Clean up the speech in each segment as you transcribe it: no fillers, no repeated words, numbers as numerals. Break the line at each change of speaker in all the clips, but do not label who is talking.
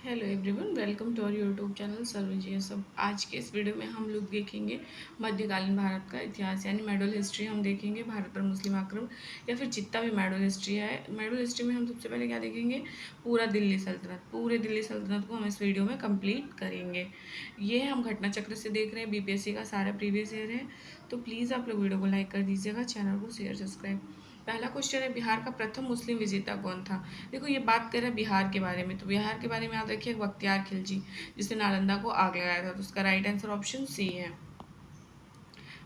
Hello everyone, welcome to our YouTube channel सर्वजीय सब। आज के इस वीडियो में हम लोग देखेंगे मध्यकालीन भारत का इतिहास यानी मेडल हिस्ट्री। हम देखेंगे भारत पर मुस्लिम आक्रमण या फिर जितना भी मेडल हिस्ट्री है। मेडल हिस्ट्री में हम सबसे पहले क्या देखेंगे, पूरा दिल्ली सल्तनत। पूरे दिल्ली सल्तनत को हम इस वीडियो में कंप्लीट करेंगे। ये हम घटना चक्र से देख रहे हैं, बीपीएससी का सारा प्रीवियस ईयर है। तो प्लीज़ आप लोग वीडियो को लाइक कर दीजिएगा, चैनल को शेयर सब्सक्राइब। पहला क्वेश्चन है, बिहार का प्रथम मुस्लिम विजेता कौन था। देखो, ये बात कर रहे हैं बिहार के बारे में, तो बिहार के बारे में याद रखिए बख्तियार खिलजी, जिसने नालंदा को आग लगाया था। तो उसका राइट आंसर ऑप्शन सी है।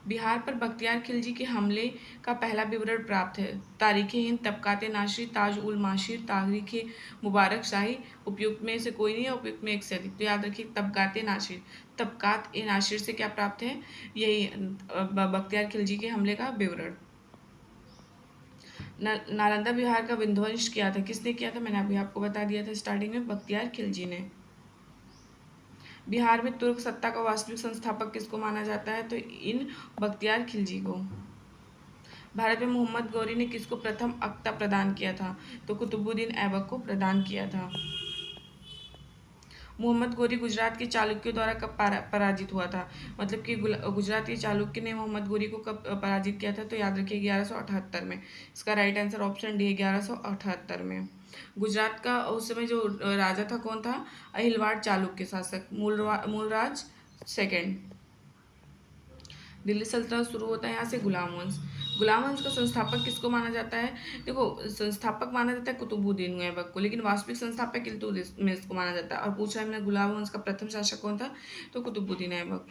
बिहार पर बख्तियार खिलजी के हमले का पहला विवरण प्राप्त है। तारीख हिंद, तबकात नाशरी, ताज उल माशिर, तारीख मुबारक शाही। उपयुक्त में से कोई नहीं है, उपयुक्त में एक से अधिक। तो याद रखिए तबकात नाशिर। तबकात ए नाशिर से क्या प्राप्त है, यही बख्तियार खिलजी के हमले का विवरण। नालंदा बिहार का विध्वंस किया था, किसने किया था, मैंने अभी आपको बता दिया था स्टार्टिंग में, बख्तियार खिलजी ने। बिहार में तुर्क सत्ता का वास्तविक संस्थापक किसको माना जाता है, तो इन बख्तियार खिलजी को। भारत में मोहम्मद गौरी ने किसको प्रथम अक्ता प्रदान किया था, तो कुतुबुद्दीन ऐबक को प्रदान किया था। मोहम्मद गोरी गुजरात के चालुक्यों द्वारा कब पराजित हुआ था, मतलब कि गुजरात के चालुक्य ने मोहम्मद गोरी को कब पराजित किया था, तो याद रखिए 1178 में। इसका राइट आंसर ऑप्शन डी है, 1178 में। गुजरात का उस समय जो राजा था कौन था, अहिलवाड़ चालुक्य शासक, मूलराज सेकेंड। दिल्ली सल्तनत शुरू होता है यहाँ से गुलाम वंश। गुलाम वंश का संस्थापक किसको माना जाता है, देखो संस्थापक माना जाता है कुतुबुद्दीन ऐबक को, लेकिन वास्तविक संस्थापक इल्तुतमिश को माना जाता है। और पूछा है मैं गुलाम वंश का प्रथम शासक कौन था, तो कुतुबुद्दीन ऐबक।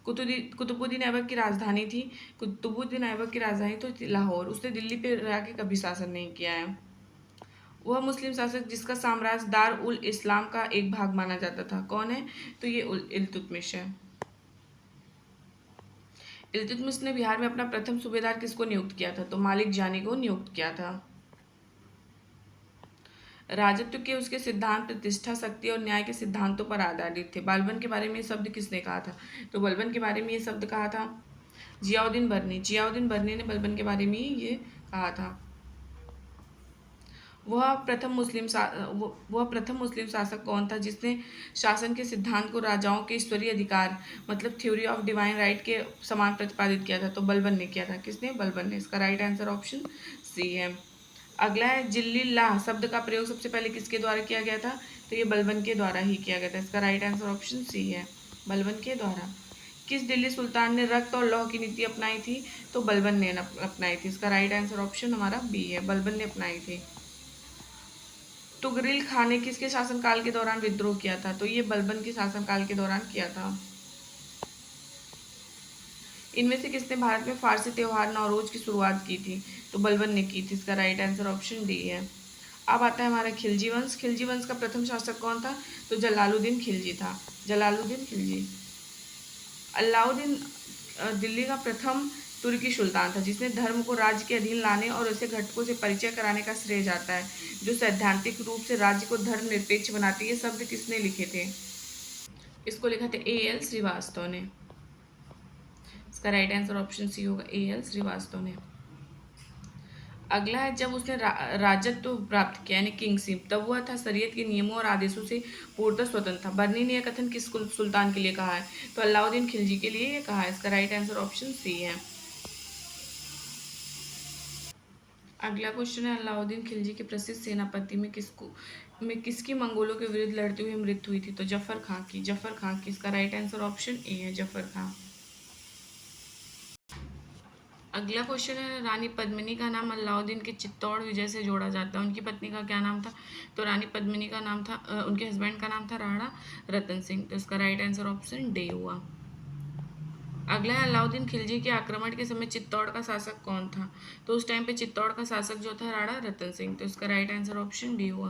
कुतुबुद्दीन ऐबक की राजधानी थी, कुतुबुद्दीन ऐबक की राजधानी तो लाहौर। उसने दिल्ली पे रह के कभी शासन नहीं किया है। वह मुस्लिम शासक जिसका साम्राज्य दार उल इस्लाम का एक भाग माना जाता था, कौन है, तो ये इल्तुतमिश है। इल्तुतमिश ने बिहार में अपना प्रथम सूबेदार किसको नियुक्त किया था, तो मालिक जानी को नियुक्त किया था। राजत्व के उसके सिद्धांत प्रतिष्ठा, शक्ति और न्याय के सिद्धांतों पर आधारित थे। बालबन के बारे में ये शब्द किसने कहा था, तो बलबन के बारे में ये शब्द कहा था जियाउद्दीन बर्नी। जियाउद्दीन बर्नी ने बलबन के बारे में ये कहा था। वह प्रथम मुस्लिम शासक कौन था जिसने शासन के सिद्धांत को राजाओं के ईश्वरीय अधिकार, मतलब थ्योरी ऑफ डिवाइन राइट के समान प्रतिपादित किया था, तो बलबन ने किया था। किसने, बलबन ने। इसका राइट आंसर ऑप्शन सी है। अगला है, जिल्लिल्लाह शब्द का प्रयोग सबसे पहले किसके द्वारा किया गया था, तो ये बलबन के द्वारा ही किया गया था। इसका राइट आंसर ऑप्शन सी है, बलबन के द्वारा। किस दिल्ली सुल्तान ने रक्त और लौह की नीति अपनाई थी, तो बलबन ने अपनाई थी। इसका राइट आंसर ऑप्शन हमारा बी है, बलबन ने अपनाई थी। तुगरिल खान ने किसके शासनकाल के दौरान विद्रोह किया था, तो ये बलबन के शासनकाल के दौरान किया था। इनमें से किसने भारत में फारसी त्योहार नौरोज की शुरुआत की थी, तो बलबन ने की थी। इसका राइट आंसर ऑप्शन डी है। अब आता है हमारा खिलजी वंश। खिलजी वंश का प्रथम शासक कौन था, तो जलालुद्दीन खिलजी था, जलालुद्दीन खिलजी। अलाउद्दीन दिल्ली का प्रथम तुर्की सुल्तान था जिसने धर्म को राज्य के अधीन लाने और उसे घटकों से परिचय कराने का श्रेय जाता है। जो सैद्धांतिक रूप से राज्य को धर्मनिरपेक्ष बनाती है, शब्द किसने लिखे थे, इसको लिखा था A.L. श्रीवास्तव ने। इसका राइट आंसर ऑप्शन सी होगा, A.L. श्रीवास्तव ने। अगला है, जब उसने राजत्व प्राप्त किया यानी किंगशिप, तब वह था शरीयत के नियमों और आदेशों से पूर्णतः स्वतंत्र था। बर्नी ने यह कथन किस सुल्तान के लिए कहा है, तो अलाउद्दीन खिलजी के लिए यह कहा है। इसका राइट आंसर ऑप्शन सी है। अगला क्वेश्चन है, अलाउद्दीन खिलजी के प्रसिद्ध सेनापति में किसकी मंगोलों के विरुद्ध लड़ते हुए मृत्यु हुई थी, तो जफर खां की, जफर खां की। इसका राइट आंसर ऑप्शन ए है, जफर खां। अगला क्वेश्चन है, रानी पद्मिनी का नाम अलाउद्दीन के चित्तौड़ विजय से जोड़ा जाता है। उनकी पत्नी का क्या नाम था, तो रानी पद्मिनी का नाम था, उनके हस्बैंड का नाम था राणा रतन सिंह। तो इसका राइट आंसर ऑप्शन डी हुआ। अगला है, अलाउद्दीन खिलजी के आक्रमण के समय चित्तौड़ का शासक कौन था, तो उस टाइम पे चित्तौड़ का शासक जो था राणा रतन सिंह। तो इसका राइट आंसर ऑप्शन बी हुआ।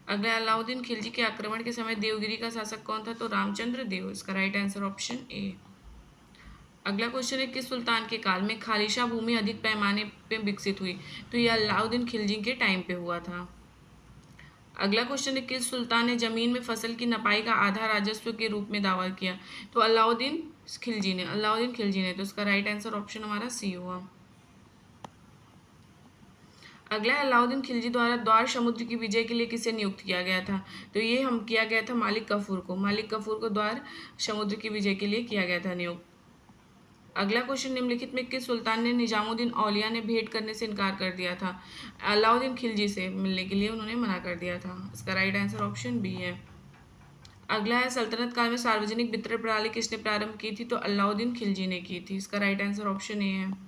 अगला, अलाउद्दीन खिलजी के आक्रमण के समय देवगिरी का शासक कौन था, तो रामचंद्र देव। इसका राइट आंसर ऑप्शन ए। अगला क्वेश्चन है, किस सुल्तान के काल में खालिशा भूमि अधिक पैमाने पे विकसित हुई, तो यह अलाउद्दीन खिलजी के टाइम पे हुआ था। अगला क्वेश्चन है, किस सुल्तान ने जमीन में फसल की नपाई का आधा राजस्व के रूप में दावा किया, तो अलाउद्दीन खिलजी ने, अलाउद्दीन खिलजी ने। तो इसका राइट आंसर ऑप्शन हमारा सी हुआ। अगला है अलाउद्दीन खिलजी द्वारा द्वार समुद्र की विजय के लिए किसे नियुक्त किया गया था? तो ये हम किया गया था मालिक कफूर को। मालिक कफूर को द्वार समुद्र की विजय के लिए किया गया था नियुक्त। अगला क्वेश्चन, निम्नलिखित में किस सुल्तान ने निजामुद्दीन औलिया ने भेंट करने से इनकार कर दिया था? अलाउद्दीन खिलजी से मिलने के लिए उन्होंने मना कर दिया था। इसका राइट आंसर ऑप्शन बी है। अगला है सल्तनत काल में सार्वजनिक वितरण प्रणाली किसने प्रारंभ की थी? तो अलाउद्दीन खिलजी ने की थी। इसका राइट आंसर ऑप्शन ए है।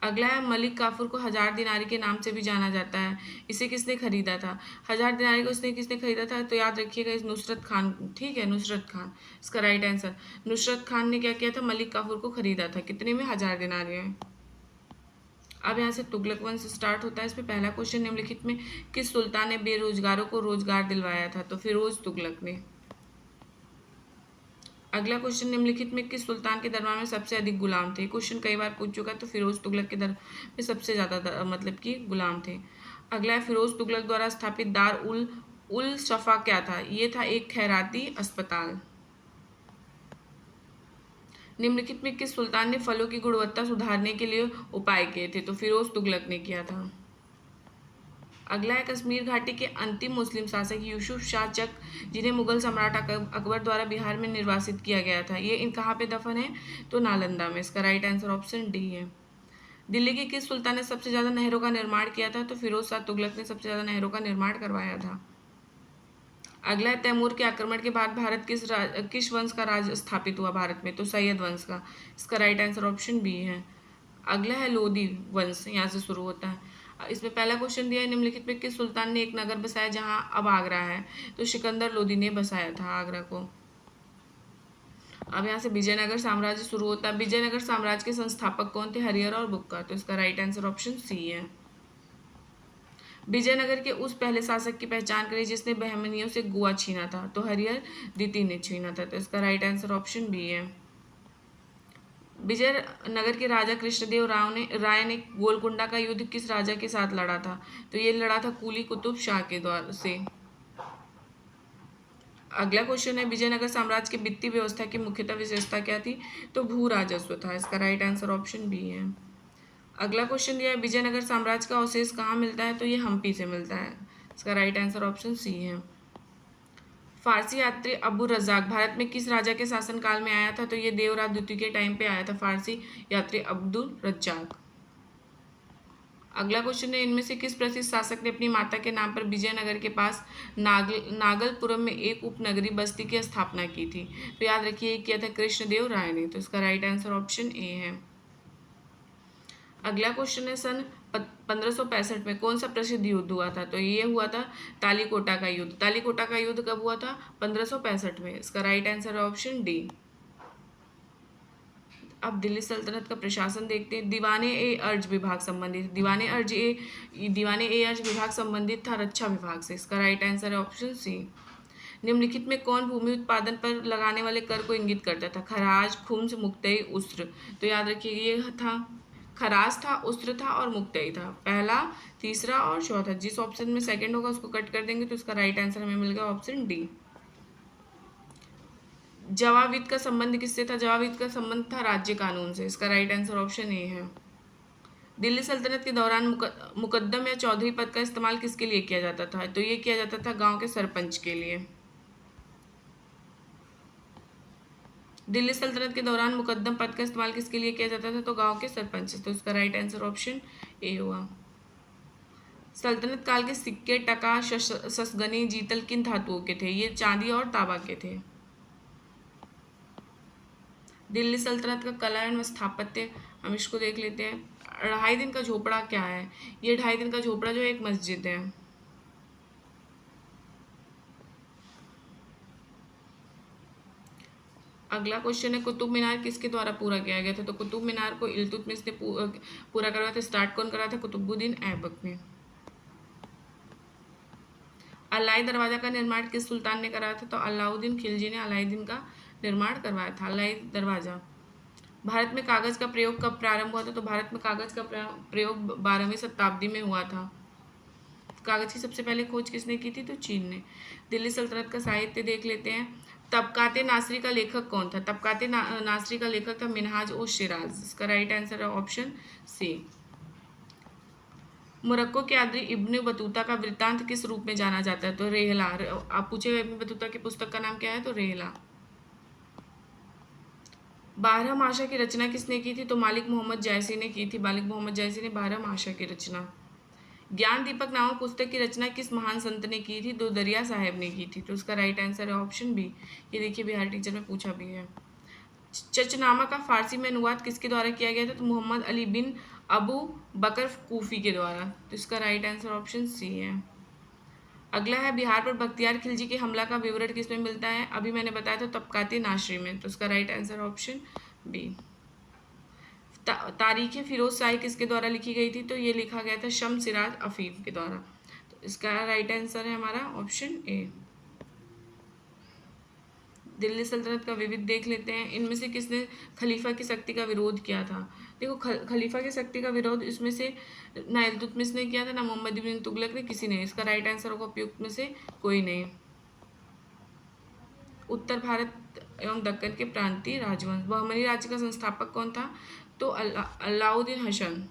अगला है मलिक काफूर को हजार दिनारी के नाम से भी जाना जाता है, इसे किसने खरीदा था? हजार दिनारी को इसने किसने खरीदा था? तो याद रखिएगा इस नुसरत खान, ठीक है, नुसरत खान। इसका राइट आंसर, नुसरत खान ने क्या किया था? मलिक काफूर को खरीदा था। कितने में? 1000 दिनारी में। अब यहाँ से तुगलक वंश स्टार्ट होता है। इसमें पहला क्वेश्चन, निम्नलिखित में किस सुल्तान ने बेरोजगारों को रोजगार दिलवाया था? तो फिरोज तुगलक ने। अगला क्वेश्चन, निम्नलिखित में किस सुल्तान के दरबार में सबसे अधिक गुलाम थे? क्वेश्चन कई बार पूछ चुका है, तो फिरोज तुगलक के दरबार में सबसे ज़्यादा मतलब कि गुलाम थे। अगला है फिरोज तुगलक द्वारा स्थापित दार उल शफा क्या था? ये था एक खैराती अस्पताल। निम्नलिखित में किस सुल्तान ने फलों की गुणवत्ता सुधारने के लिए उपाय किए थे? तो फिरोज तुगलक ने किया था। अगला है कश्मीर घाटी के अंतिम मुस्लिम शासक यूसुफ शाह चक, जिन्हें मुगल सम्राट अकबर द्वारा बिहार में निर्वासित किया गया था, ये इन कहाँ पे दफन है? तो नालंदा में। इसका राइट आंसर ऑप्शन डी है। दिल्ली के किस सुल्तान ने सबसे ज्यादा नहरों का निर्माण किया था? तो फिरोज शाह तुगलक ने सबसे ज्यादा नहरों का निर्माण करवाया था। अगला है तैमूर के आक्रमण के बाद भारत किस वंश का राज स्थापित हुआ भारत में? तो सैयद वंश का। इसका राइट आंसर ऑप्शन बी है। अगला है लोधी वंश, यहाँ से शुरू होता है। इसमें पहला क्वेश्चन दिया है, निम्नलिखित में किस सुल्तान ने एक नगर बसाया जहां अब आगरा है? तो सिकंदर लोधी ने बसाया था आगरा को। अब यहाँ से विजयनगर साम्राज्य शुरू होता है। विजयनगर साम्राज्य के संस्थापक कौन थे? हरिहर और बुक्का। तो इसका राइट आंसर ऑप्शन सी है। विजयनगर के उस पहले शासक की पहचान करें जिसने बहमनियों से गोवा छीना था? तो हरिहर द्वितीय ने छीना था। तो इसका राइट आंसर ऑप्शन बी है। विजयनगर के राजा कृष्णदेव राय ने गोलकुंडा का युद्ध किस राजा के साथ लड़ा था? तो ये लड़ा था कुली कुतुब शाह के द्वारा से। अगला क्वेश्चन है, विजयनगर साम्राज्य की वित्तीय व्यवस्था की मुख्यतः विशेषता क्या थी? तो भू राजस्व था। इसका राइट आंसर ऑप्शन बी है। अगला क्वेश्चन दिया है, विजयनगर साम्राज्य का अवशेष कहाँ मिलता है? तो ये हम्पी से मिलता है। इसका राइट आंसर ऑप्शन सी है। फारसी यात्री अबू रज़ाक भारत में किस राजा के शासनकाल में आया था? तो ये देवराज द्वितीय के टाइम पे आया था फारसी यात्री अब्दुल रज्जाक। अगला क्वेश्चन है, इनमें से किस प्रसिद्ध शासक ने अपनी माता के नाम पर विजयनगर के पास नागलपुरम में एक उपनगरी बस्ती की स्थापना की थी? तो याद रखिए किया था कृष्णदेव राय ने। तो इसका राइट आंसर ऑप्शन ए है। अगला क्वेश्चन है, सन 1565 में कौन सा प्रसिद्ध युद्ध हुआ था? तो ये हुआ था तालीकोटा का युद्ध। तालीकोटा का युद्ध कब हुआ था? 1565 में। इसका राइट आंसर है ऑप्शन डी। अब दिल्ली सल्तनत का प्रशासन देखते हैं। दीवाने-ए-अर्ज विभाग संबंधित, दीवाने-ए-अर्ज विभाग संबंधित था रक्षा विभाग से। इसका राइट आंसर है ऑप्शन सी। निम्नलिखित में कौन भूमि उत्पादन पर लगाने वाले कर को इंगित करता था? खराज, खुम्स, मुक्तई, उस्र। तो याद रखिए ये था खराज था, उस्र था और मुक्तई था। पहला, तीसरा और चौथा, जिस ऑप्शन में सेकंड होगा उसको कट कर देंगे तो इसका राइट आंसर हमें मिल गया ऑप्शन डी। जवाबिद का संबंध किससे था? जवाबिद का संबंध था राज्य कानून से। इसका राइट आंसर ऑप्शन ए है। दिल्ली सल्तनत के दौरान मुकद्दम या चौधरी पद का इस्तेमाल किसके लिए किया जाता था? तो ये किया जाता था गांव के सरपंच के लिए। दिल्ली सल्तनत के दौरान मुकद्दम पद का इस्तेमाल किसके लिए किया जाता था? तो गांव के सरपंच। तो इसका राइट आंसर ऑप्शन ए हुआ। सल्तनत काल के सिक्के, टका, ससगनी, जीतल किन धातुओं के थे? ये चांदी और तांबा के थे। दिल्ली सल्तनत का कला एवं स्थापत्य, हम इसको देख लेते हैं। 2.5 दिन का झोपड़ा क्या है? ये 2.5 दिन का झोपड़ा जो है एक मस्जिद है। अगला क्वेश्चन है, कुतुब मीनार किसके द्वारा पूरा किया गया था? तो कुतुब मीनार को इल्तुतमिश ने पूरा करवाया था। स्टार्ट कौन कराया था? कुतुबुद्दीन ऐबक ने। अलाई दरवाजा का निर्माण किस सुल्तान ने कराया था? तो अलाउद्दीन खिलजी ने अलाउद्दीन का निर्माण करवाया था अलाई दरवाजा। भारत में कागज का प्रयोग कब प्रारंभ हुआ था? तो भारत में कागज का प्रयोग 12वीं शताब्दी में हुआ था। कागज की सबसे पहले खोज किसने की थी? तो चीन ने। दिल्ली सल्तनत का साहित्य देख लेते हैं। तबकाते नासरी का लेखक कौन था? तबकाते नासरी का लेखक था मिनहाज-उश-शिराज। इसका राइट आंसर है ऑप्शन सी। अगला क्वेश्चन है, कुतुब मीनार किसके द्वारा पूरा किया गया था? तो कुतुब मीनार को इल्तुतमिश ने पूरा करवाया था। अलाउद्दीन खिलजी ने। दिल्ली सल्तनत का साहित्य देख लेते हैं। तबकाते नासरी का लेखक कौन था? तबकाते नासरी का लेखक था मिनहाज-उश-शिराज। इसका राइट आंसर है ऑप्शन सी। मोरक्को के यात्री इब्न बतूता का वृत्तांत किस रूप में जाना जाता है? तो रेहला। आप पूछेगा इब्न बतूता की पुस्तक का नाम क्या है? तो रेहला। 12 की रचना किसने की थी? तो मालिक मोहम्मद जायसी ने की थी। मालिक मोहम्मद जायसी ने 12 की रचना। ज्ञान दीपक नामक पुस्तक की रचना किस महान संत ने की थी? तो दरिया साहब ने की थी। तो उसका राइट आंसर है ऑप्शन बी। ये देखिए बिहार टीचर में पूछा भी है। चचनामा का फारसी में अनुवाद किसके द्वारा किया गया था? तो मोहम्मद अली बिन अबू बकर कूफी के द्वारा। तो इसका राइट आंसर ऑप्शन सी है। अगला है बिहार पर बख्तियार खिलजी के हमला का विवरण किसमें मिलता है? अभी मैंने बताया था तबकाती नाशरी में। तो उसका राइट आंसर ऑप्शन बी। तारीख फिरोज शाही किसके द्वारा लिखी गई थी? तो ये लिखा गया था शम्स सिराज अफीफ के द्वारा। तो इसका राइट आंसर है हमारा ऑप्शन ए। दिल्ली सल्तनत का विविध देख लेते हैं। इनमें से किसने खलीफा की शक्ति का विरोध किया था? देखो खलीफा की शक्ति का विरोध इसमें से ना इल्तुतमिश ने किया था, ना मोहम्मद बिन तुगलक ने, किसी ने। इसका राइट आंसर होगा उपयुक्त में से कोई नहीं। उत्तर भारत एवं दक्कन के प्रांतीय राजवंश। बहमनी राज्य का संस्थापक कौन था? तो अलाउद्दीन हसन।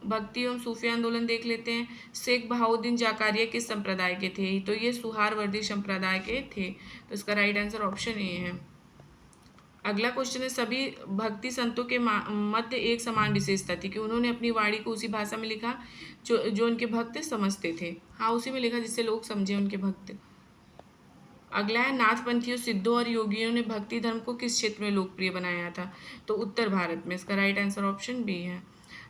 भक्ति एवं सूफी आंदोलन देख लेते हैं। शेख बहाउद्दीन जाकारिया किस संप्रदाय के थे? तो ये सुहारवर्दी संप्रदाय के थे। तो इसका राइट आंसर ऑप्शन ए है। अगला क्वेश्चन है, सभी भक्ति संतों के मध्य एक समान विशेषता थी कि उन्होंने अपनी वाणी को उसी भाषा में लिखा जो उनके भक्त समझते थे। हाँ, उसी में लिखा जिससे लोग समझे उनके भक्त। अगला है, नाथपंथियों, सिद्धों और योगियों ने भक्ति धर्म को किस क्षेत्र में लोकप्रिय बनाया था? तो उत्तर भारत में। इसका राइट आंसर ऑप्शन बी है।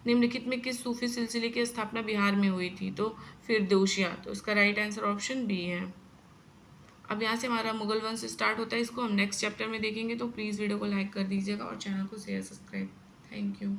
निम्नलिखित में किस सूफी सिलसिले की स्थापना बिहार में हुई थी? तो फिरदौसिया। तो इसका राइट आंसर ऑप्शन बी है। अब यहाँ से हमारा मुगल वंश स्टार्ट होता है, इसको हम नेक्स्ट चैप्टर में देखेंगे। तो प्लीज़ वीडियो को लाइक कर दीजिएगा और चैनल को शेयर सब्सक्राइब। Thank you.